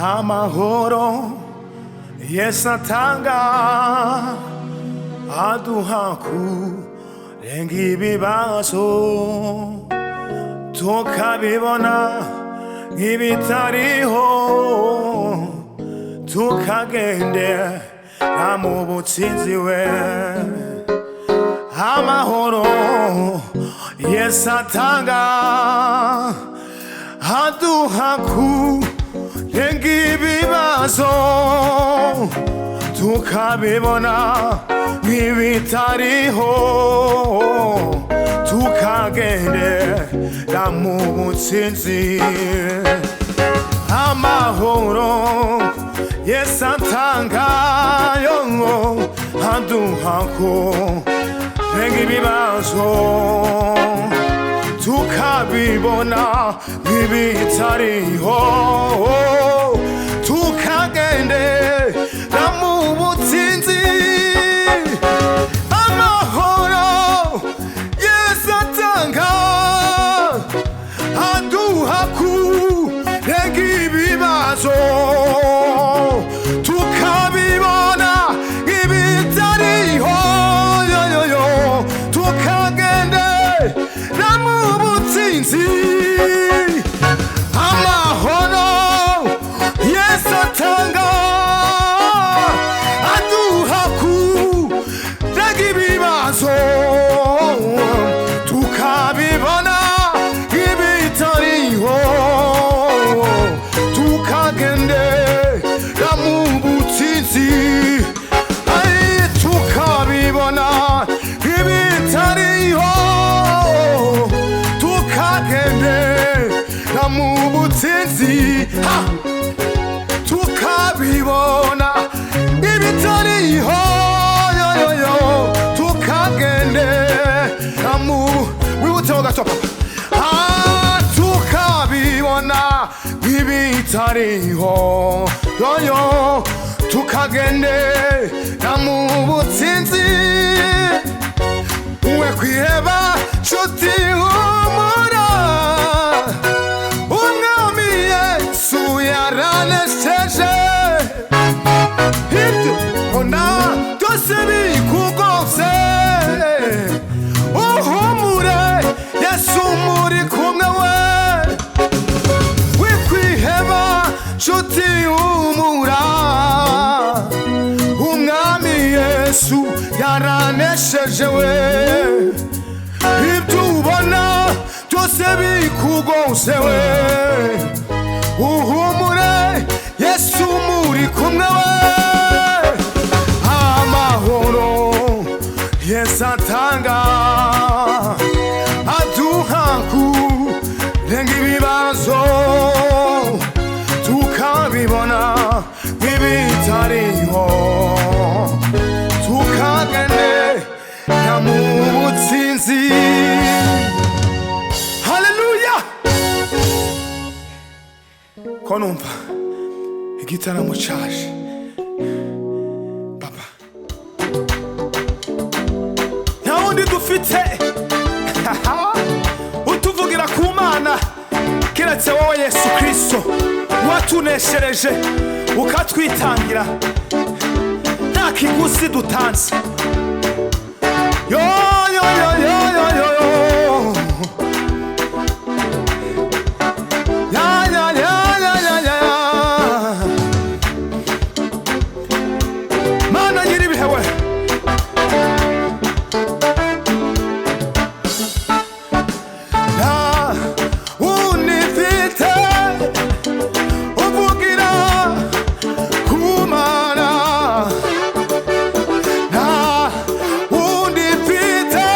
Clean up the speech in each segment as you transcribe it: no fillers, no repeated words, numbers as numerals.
amahoro Yesu atanga aduha kurenga ibibazo tukabibona nk'ibitariho tukagendera mu butsinzi we. Amahoro Yesu atanga aduha kurenga ibibazo tukabibona nk'ibitariho tukagendera mu butsinzi. Amahoro Yesu atanga aduha kurenga ibibazo tukabibona nk'ibitariho tukagendera mu butsinzi. Amahoro Yesu atanga aduha kurenga ibibazo tukabibona nk'ibitariho tukagendera mu butsinzi. Amahoro Yesu atanga aduha kurenga ibibazo tukabibona nk'ibitariho tukagendera mu butsinzi. Tukabibona nk'ibitariho tukagendera mu butsinzi. Tukabibona nk'ibitariho tukagendera mu wibutseho gato tukabibona nk'ibitariho tukagendera mu butsinzi. We kwiheba nshuti humura umwami Yesu yaranesheje ibyo ona byose bikugose. Uhumure Yesu muri kumwe we. We kwiheba nshuti humura umwami Yesu yaranesheje we. Ibyo ubona byose bikugose we. Uhumure Yesu muri kumwe we. Amahoro Yesu atanga aduha kurenga ibibazo tukabibona nk'ibitariho tukagendera mu butsinzi. Haleluya! Ko numva igitaramo caje papa nta wundi dufite utuvugira ku Mana kiretse wowe Yesu Kristo watuneshereje ukatwitangira nta kiguzi dutanze. Yo yo yo yo yo yo ya ya ya ya ya ya Mana nyiribihe we. Unifite uvugira ku Mana unifite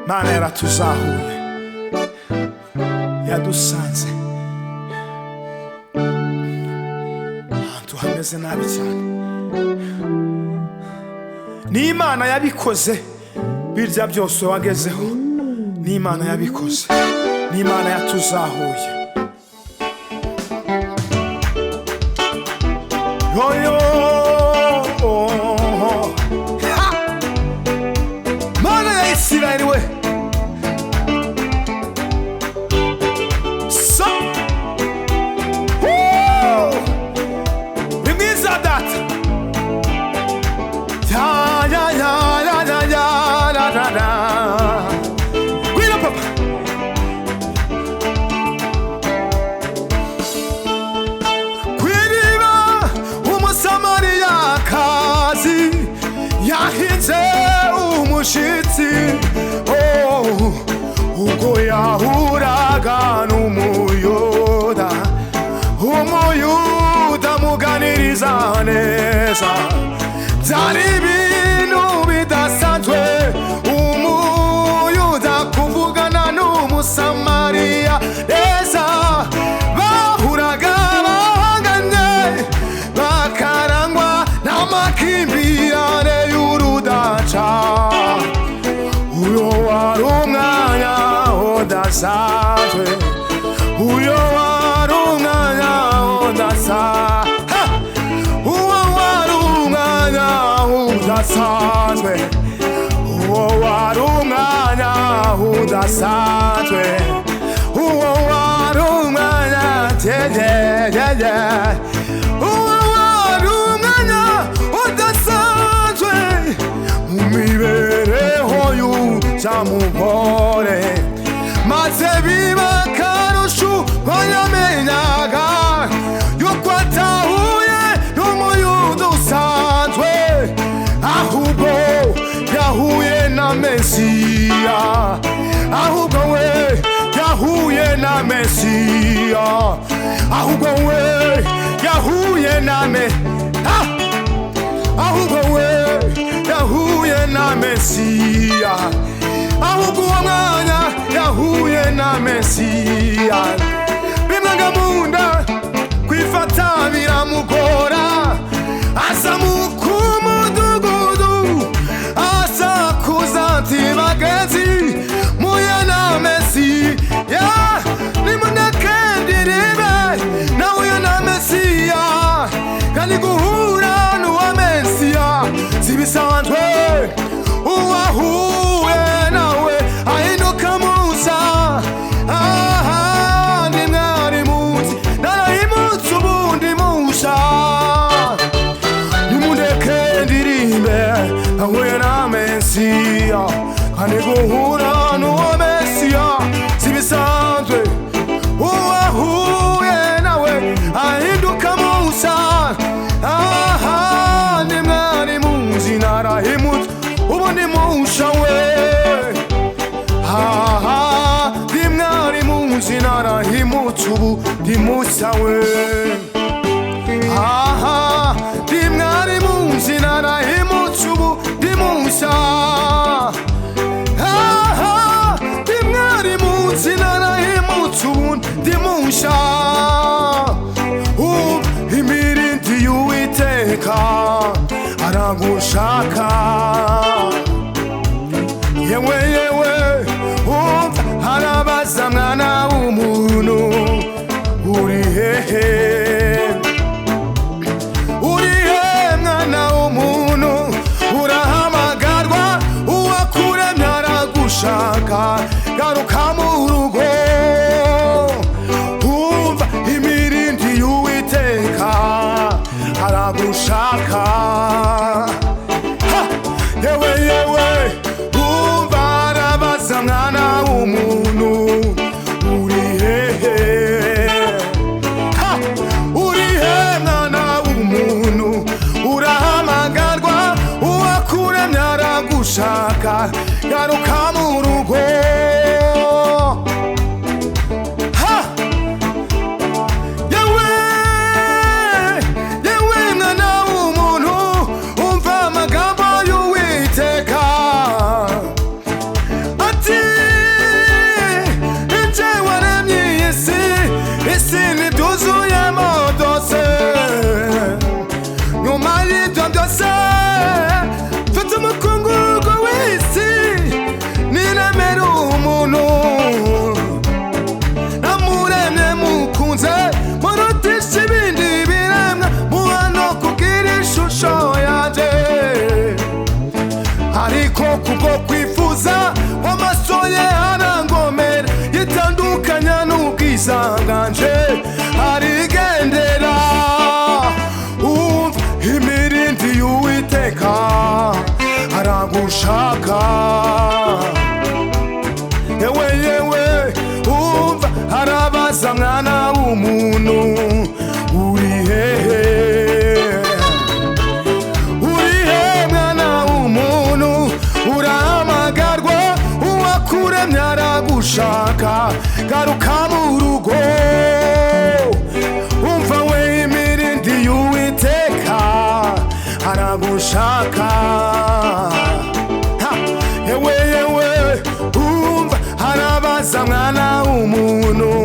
Mana yaratuzahuye, yadusanze ahantu hameze nabi cyane. Ni Imana yabikoze, birya byose wagezeho ni Imana yabikoze, ni Imana yatuzahuye. Yoyo Mana ya Isirayeli we, so ni mwiza data. Ya ya ya ya ya ya la la la. Gwina papa. Kwiriba umusamariyakazi yahinze umushitsi, ubwo yahuraga n'umuyuda, umuyuda muganiriza neza. Byari ibintu bidasanzwe umuyuda kuvugana n'umusamariya neza. Bahuraga bahanganye, bakarangwa n'amakimbirane y'urudaca. Uyo wari umwanya udasanzwe, uyo wari umwanya udasanzwe, udasanzwe, uwo wari umwanya udasanzwe, uwo wari umwanya teyeyeye, uwo wari umwanya udasanzwe mu mibereho y'ucyamugore. Maze biba akarusho banyamenyaga yuko atahuye n'umuyuda usanzwe, ahubwo yahuye na Mesiya, ahubwo we yahuye na Mesiya, ahubwo we yahuye na ahubwo we yahuye na Mesiya, ahubwo uwo mwanya yahuye na Mesiya. Bimwaga munda kwifata biramugora, azamuka umudugudu asakuza ati bagenzi muye na Mesiya, nimunakendiribe na uyo na Mesiya, kandi guhura n'uwa Mesiya zibisanzwe. Uwahuye nawe ahinduka musa, ni mwari muzi narahimutse ubundi musha. Nimundeke ndirimbe nahuye na Mesiya, kandi guhura n'uwo Mesiya zibisanzwe. Uwahuye nawe ahinduka musa, ni mwari muzi narahimutse ubundi musha we. Ndi mwari muzi narahimutse ubundi musha we. Ndi mwari muzi narahimutse ubundi musha. Ndi mwari muzi narahimutse ubundi musha. Imirindi y'Uwiteka aragushaka, yewe yewe harabaza mwana w'umuntu, uri hehe, uri he mwana w'umuntu, urahamagarwa uwakuremye aragushaka. Garuka mu rugo, umva imirindi y'Uwiteka aragushaka. Yewe yewe umva arabaza mwana w'umuntu, uri hehe, uri he mwana w'umuntu, urahamagarwa uwakuremye aragushaka. Garuka mu rugo. Ati aragushaka. Yewe yewe umva arabaza mwana w'umuntu uri hehe, uri he mwana w'umuntu urahamagarwa uwakuremye aragushaka. Garuka mu rugo umva we imirindi y'Uwiteka aragushaka. Yewe yewe umva arabaza mwana w'umuntu